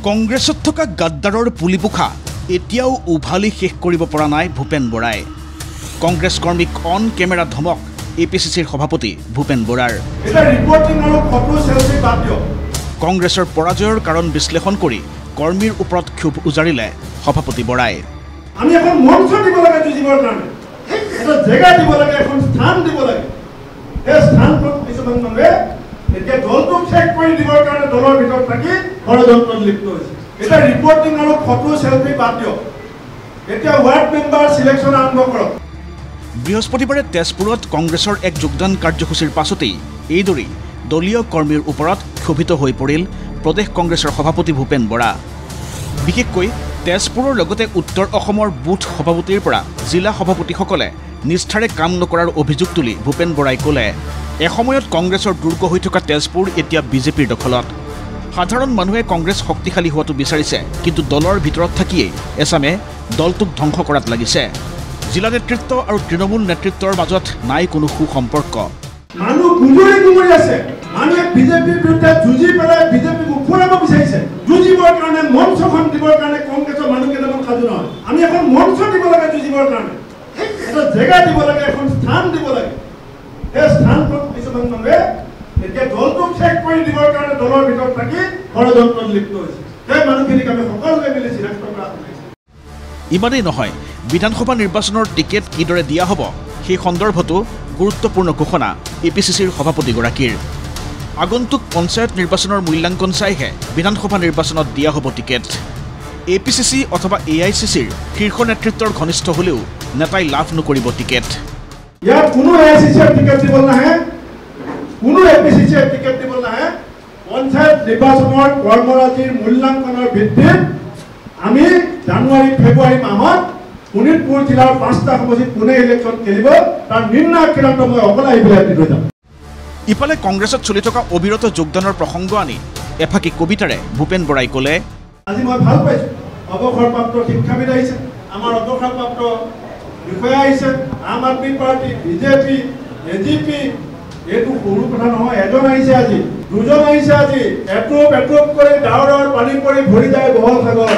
কংগ্ৰেছত থকা গাদ্দাৰৰ পুলিপোখা এতিয়াও উভালি শেষ কৰিব পৰা নাই ভূপেন বৰাই। কংগ্ৰেছ কৰ্মীক অন কেমেৰা ধমক এপিচিচিৰ সভাপতি ভূপেন বৰাৰ। কংগ্ৰেছৰ পৰাজয়ৰ কাৰণ বিশ্লেষণ কৰি কৰ্মীৰ ওপৰত ক্ষোভ উজাৰিলে সভাপতি বৰাই। আমি এখন মঞ্চ দিব লাগে যুঁজিবৰ কাৰণে, এটা জেগা দিব লাগে, এখন স্থান দিব লাগে। এই স্থানটোত কিছুমান মানুহে এতিয়া দলটোক শেষ কৰি দিবৰ কাৰণে দলৰ ভিতৰত থাকি ষড়যন্ত্ৰত লিপ্ত হৈছে। এটা ৰিপৰ্টিং আৰু ফটো চেলফি বাদ দিয়ক, এতিয়া ৱাৰ্ড মেম্বাৰ সিলেকশ্যন আৰম্ভ কৰক। বৃহস্পতিবাৰে তেজপুৰত কংগ্ৰেছৰ এক যোগদান কাৰ্যসূচীৰ পাছতেই এইদৰেই দলীয় কৰ্মীৰ ওপৰত ক্ষোভিত হৈ পৰিল প্ৰদেশ কংগ্ৰেছৰ সভাপতি ভূপেন বৰা। বিশেষকৈ তেজপুৰৰ লগতে উত্তৰ অসমৰ বুথ সভাপতিৰ পৰা জিলা সভাপতিসকলে নিষ্ঠাৰে কাম নকৰাৰ অভিযোগ তুলি ভূপেন বৰাই ক'লে, এসময়ত কংগ্ৰেছৰ দুৰ্গ হৈ থকা তেজপুৰ এতিয়া বিজেপিৰ দখলত। সাধাৰণ মানুহে কংগ্ৰেছ শক্তিশালী হোৱাটো বিচাৰিছে, কিন্তু দলৰ ভিতৰত থাকিয়েই এছামে দলটোক ধ্বংস কৰাত লাগিছে। জিলা নেতৃত্ব আৰু তৃণমূল নেতৃত্বৰ মাজত নাই কোনো সুসম্পৰ্ক। মানুহ গুজৰি আছে, মানুহে বিজেপিৰ বিৰুদ্ধে যুঁজি পেলাই বিজেপিক ওফৰাব বিচাৰিছে। যুঁজিবৰ কাৰণে মঞ্চখন দিবৰ কাৰণে কংগ্ৰেছৰ মানুহ কেইটামান সাজু নহয়। আমি এখন মঞ্চ দিব লাগে যুঁজিবৰ কাৰণে, এটা জেগা দিব লাগে, এখন স্থান দিব লাগে। এই স্থানটোত কিছুমান মানুহে এতিয়া দলটোক শেষ কৰি দিবৰ কাৰণে দলৰ ভিতৰত থাকি ষড়যন্ত্ৰত লিপ্ত হৈছে। সেই মানুহখিনিক আমি সকলোৱে মিলি চিনাক্ত কৰা হৈছে। ইমানেই নহয়, বিধানসভা নিৰ্বাচনৰ টিকেট কিদৰে দিয়া হ'ব সেই সন্দৰ্ভতো গুৰুত্বপূৰ্ণ ঘোষণা এপিচিচিৰ সভাপতিগৰাকীৰ। আগন্তুক পঞ্চায়ত নিৰ্বাচনৰ মূল্যাংকন চাইহে বিধানসভা নিৰ্বাচনত দিয়া হ'ব টিকেট। এপিচিচি অথবা AICCৰ শীৰ্ষ নেতৃত্বৰ ঘনিষ্ঠ হ'লেও নেতাই লাভ নকৰিব টিকেট। ইয়াত কোনো AICCৰ টিকেট দিব নাহে, কোনো এপিচিচিৰ টিকেট দিব নাহে। পঞ্চায়ত নিৰ্বাচনৰ কৰ্মৰাজিৰ মূল্যাংকনৰ ভিত্তিত আমি জানুৱাৰী ফেব্ৰুৱাৰী মাহত শোণিতপুৰ জিলাৰ 5টা সমষ্টিত কোনে ইলেকশ্যন খেলিব তাৰ নিৰ্ণায়ক সিদ্ধান্ত মই অকলে আহি পেলাই লৈ যাম। ইফালে কংগ্ৰেছত চলি থকা অবিৰত যোগদানৰ প্ৰসংগ আনি এফাকি কবিতাৰে ভূপেন বৰাই ক'লে, আজি মই ভাল পাইছোঁ, অৱসৰপ্ৰাপ্ত শিক্ষাবিদ আহিছে, আমাৰ অৱসৰপ্ৰাপ্ত বিষয়া আহিছে, আম আদমি পাৰ্টি, বিজেপি, AGP, এইটো সৰু কথা নহয়। এজন আহিছে আজি, দুজন আহিছে আজি, এটুপ কৰি ডাৱৰৰ পানী পৰি ভৰি যায় বহল সাগৰ।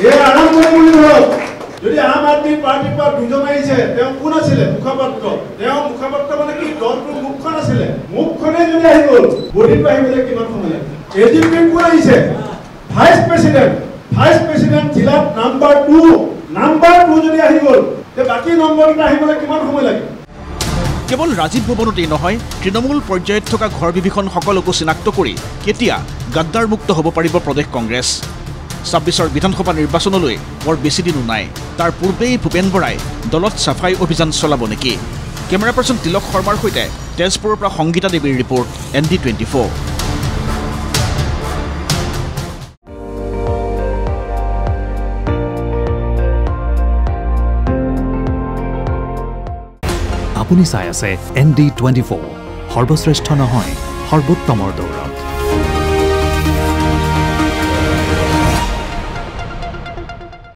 এই আৰম্ভণি বুলি ধৰক। যদি আম আদমি পাৰ্টিৰ পৰা দুজন আহিছে, তেওঁ কোন আছিলে? মুখপাত্ৰ। তেওঁ মুখপাত্ৰ মানে কি? দলটোৰ মুখখন আছিলে, মুখখনে যদি আহি গ'ল, বডিটো আহিবলৈ কিমান সময় লাগে? AGP কোন আহিছে? ভাইচ প্ৰেচিডেণ্ট জিলাত নাম্বাৰ 2 যদি আহি গ'ল, তে বাকী নম্বৰকেইটা আহিবলৈ কিমান সময় লাগে? কেৱল ৰাজীৱ ভৱনতেই নহয়, তৃণমূল পৰ্যায়ত থকা ঘৰ বিভীষণ সকলোকো চিনাক্ত কৰি কেতিয়া গাদ্দাৰমুক্ত হ'ব পাৰিব প্ৰদেশ কংগ্ৰেছ। 26ৰ বিধানসভা নিৰ্বাচনলৈ বৰ বেছি দিনো নাই। তাৰ পূৰ্বেই ভূপেন বৰাই দলত চাফাই অভিযান চলাব নেকি? কেমেৰা পাৰ্চন তিলক শৰ্মাৰ সৈতে তেজপুৰৰ পৰা সংগীতা দেৱীৰ ৰিপৰ্ট, ND24। আপুনি চাই আছে ND24, সৰ্বশ্ৰেষ্ঠ নহয়, সৰ্বোত্তমৰ দৌৰত।